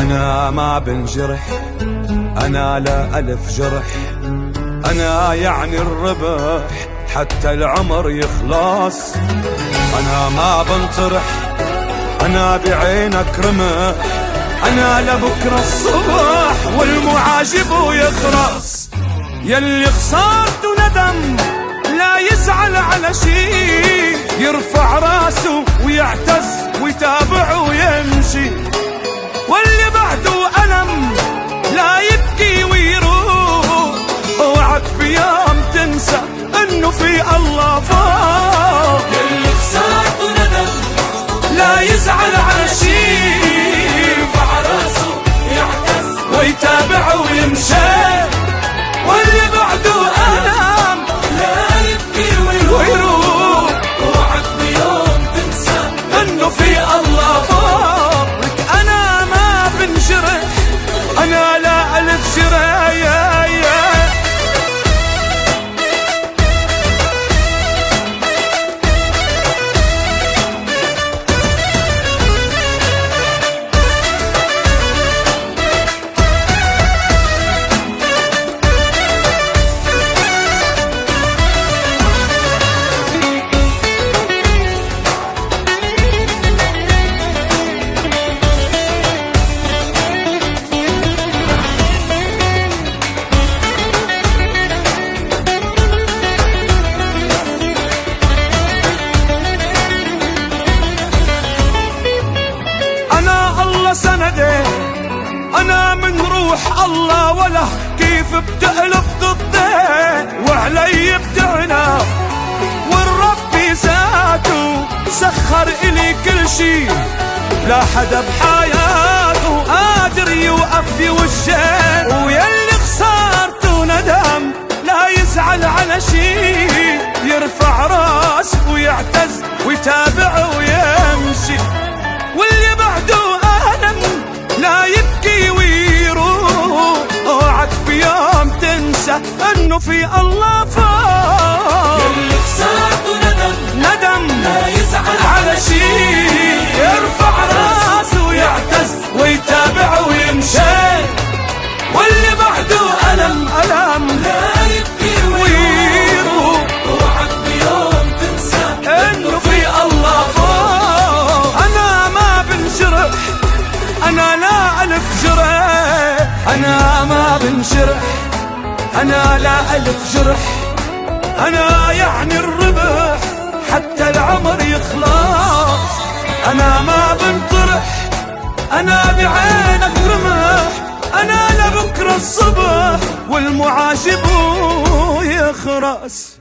أنا ما بنجرح، أنا لا ألف جرح، أنا يعني الربح حتى العمر يخلص. أنا ما بنطرح، أنا بعينك رمح، أنا لبكرة الصبح والمعاجب يخرس. يلي خسارته ندم لا يزعل على شي، يرفع راسه ويعتز ويتابع ويمشي. واللي بعده ألم لا يبكي ويروح، اوعك بيوم تنسى انه في الله فوق. يلي خسارته ندم لا يزعل على شي، يرفع راسه يعتز ويتابع ويمشي. واللي بعده ألم لا يبكي ويروح، اوعك بيوم تنسى انه في الله فوق. انا ما بنجرح، انا لا الف جرايا. سندي أنا من روح الله، ولا كيف بتقلب ضدي وعلي بتعنى. والرب ذاته سخر إلي كل شي، لا حدا بحياته قادر يوقف في وجهي. ويلي خسارته ندم لا يزعل على شي، يرفع راس ويعتز ويتابع ويمشي. واللي بعده لا يبكي ويروح، اوعك بيوم تنسى انه في الله فوق. يلي خسارته ندم لا يزعل على شي، يرفع راسه ويعتز ويتابع ويمشي. واللي بعده ألم لا يبكي ويروح، اوعك بيوم تنسى انه في الله فوق. انا ما بنجرح، أنا لا ألف جرح، أنا ما بنشرح، أنا لا ألف جرح، أنا يعني الربح حتى العمر يخلص. أنا ما بنطرح، أنا بعينك رمح، أنا لبكرة الصبح والمعاشب يخرس.